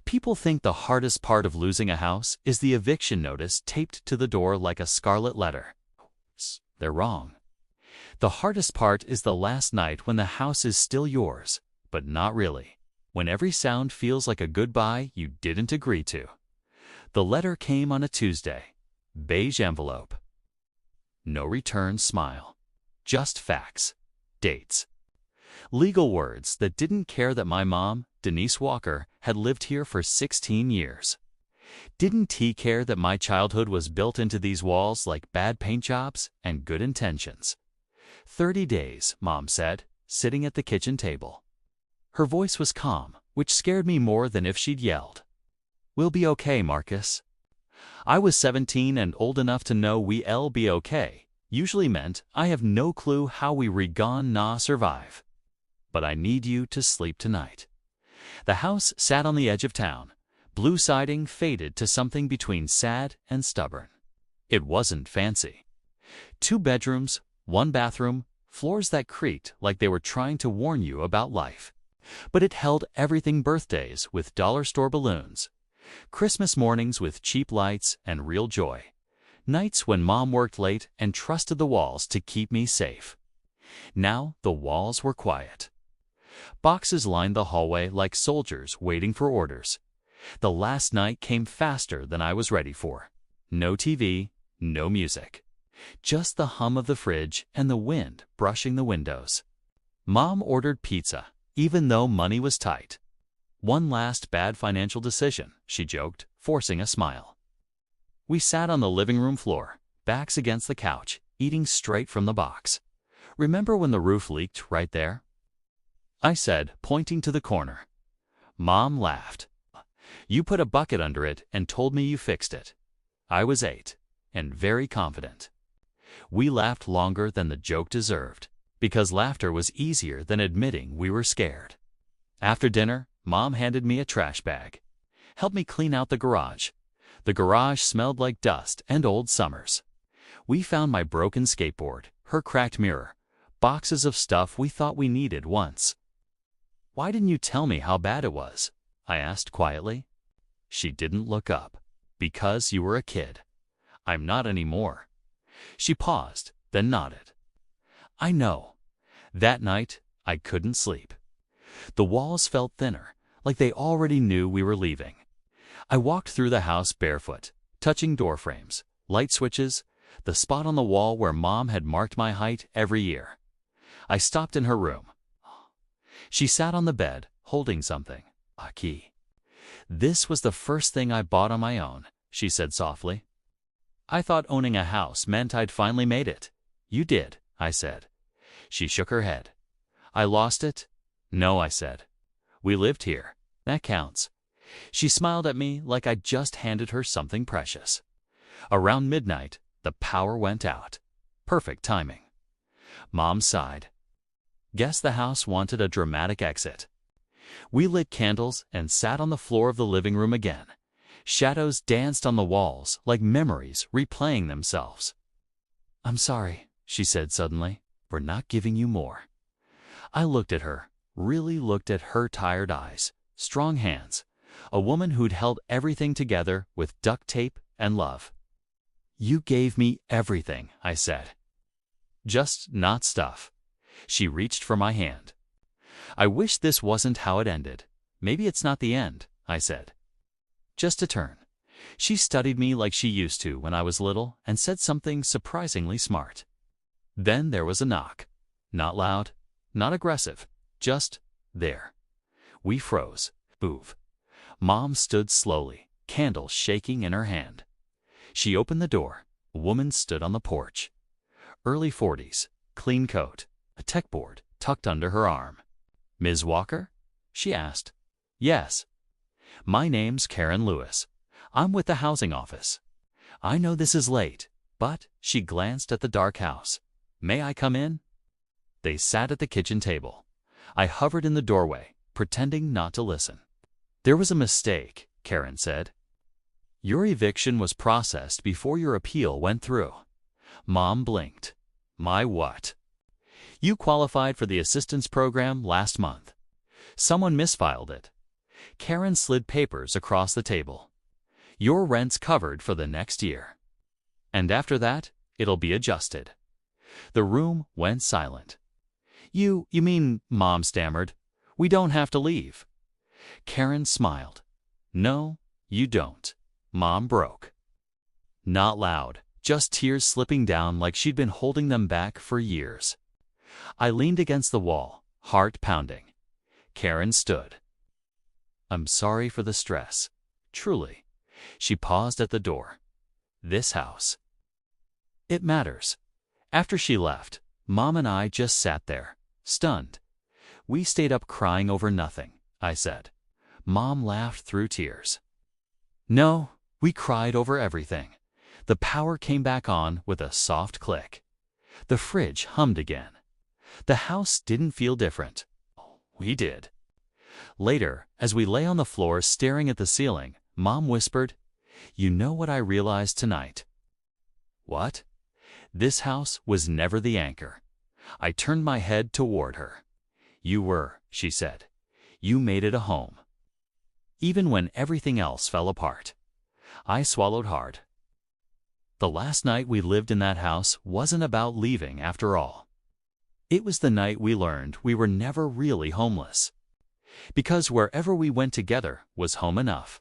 People think the hardest part of losing a house is the eviction notice taped to the door like a scarlet letter. They're wrong. The hardest part is the last night when the house is still yours, but not really. When every sound feels like a goodbye you didn't agree to. The letter came on a Tuesday. Beige envelope. No return smile. Just facts. Dates. Legal words that didn't care that my mom, Denise Walker, had lived here for 16 years. Didn't he care that my childhood was built into these walls like bad paint jobs and good intentions? 30 days, Mom said, sitting at the kitchen table. Her voice was calm, which scared me more than if she'd yelled. "We'll be okay, Marcus." I was 17 and old enough to know we'll be okay usually meant I have no clue how we survive. But I need you to sleep tonight. The house sat on the edge of town. Blue siding faded to something between sad and stubborn. It wasn't fancy. 2 bedrooms, 1 bathroom, floors that creaked like they were trying to warn you about life. But it held everything: birthdays with dollar store balloons, Christmas mornings with cheap lights and real joy, nights when Mom worked late and trusted the walls to keep me safe. Now the walls were quiet. Boxes lined the hallway like soldiers waiting for orders. The last night came faster than I was ready for. No TV, no music. Just the hum of the fridge and the wind brushing the windows. Mom ordered pizza, even though money was tight. "One last bad financial decision," she joked, forcing a smile. We sat on the living room floor, backs against the couch, eating straight from the box. "Remember when the roof leaked right there?" I said, pointing to the corner. Mom laughed. "You put a bucket under it and told me you fixed it." I was 8, and very confident. We laughed longer than the joke deserved, because laughter was easier than admitting we were scared. After dinner, Mom handed me a trash bag. "Help me clean out the garage." The garage smelled like dust and old summers. We found my broken skateboard, her cracked mirror, boxes of stuff we thought we needed once. "Why didn't you tell me how bad it was?" I asked quietly. She didn't look up. "Because you were a kid." "I'm not anymore." She paused, then nodded. I know. That night, I couldn't sleep. The walls felt thinner, like they already knew we were leaving. I walked through the house barefoot, touching door frames, light switches, the spot on the wall where Mom had marked my height every year. I stopped in her room. She sat on the bed, holding something. A key. "This was the first thing I bought on my own," she said softly. "I thought owning a house meant I'd finally made it." "You did," I said. She shook her head. "I lost it?" "No," I said. "We lived here. That counts." She smiled at me like I'd just handed her something precious. Around midnight, the power went out. Perfect timing. Mom sighed. Guess the house wanted a dramatic exit. We lit candles and sat on the floor of the living room again. Shadows danced on the walls like memories replaying themselves. "I'm sorry," she said suddenly, "for not giving you more." I looked at her, really looked at her tired eyes, strong hands, a woman who'd held everything together with duct tape and love. "You gave me everything," I said. "Just not stuff." She reached for my hand. "I wish this wasn't how it ended." "Maybe it's not the end," I said. "Just a turn." She studied me like she used to when I was little and said something surprisingly smart. Then there was a knock. Not loud, not aggressive, just there. We froze. Move. Mom stood slowly, candle shaking in her hand. She opened the door. A woman stood on the porch. Early 40s, clean coat, a tech board tucked under her arm. "Ms. Walker?" she asked. "Yes." "My name's Karen Lewis. I'm with the housing office. I know this is late, but," she glanced at the dark house, "may I come in?" They sat at the kitchen table. I hovered in the doorway, pretending not to listen. "There was a mistake," Karen said. "Your eviction was processed before your appeal went through." Mom blinked. "My what?" "You qualified for the assistance program last month. Someone misfiled it. Karen slid papers across the table. Your rent's covered for the next year. And after that, it'll be adjusted. The room went silent. You mean, Mom stammered, we don't have to leave. Karen smiled. No, you don't. Mom broke. Not loud, just tears slipping down like she'd been holding them back for years. I leaned against the wall, heart pounding. Karen stood. I'm sorry for the stress. Truly. She paused at the door. This house. It matters. After she left, Mom and I just sat there, stunned. We stayed up crying over nothing, I said. Mom laughed through tears. No, we cried over everything. The power came back on with a soft click. The fridge hummed again. The house didn't feel different. We did. Later, as we lay on the floor staring at the ceiling, Mom whispered, You know what I realized tonight? What? This house was never the anchor. I turned my head toward her. You were, she said. You made it a home. Even when everything else fell apart. I swallowed hard. The last night we lived in that house wasn't about leaving after all. It was the night we learned we were never really homeless. Because wherever we went together was home enough.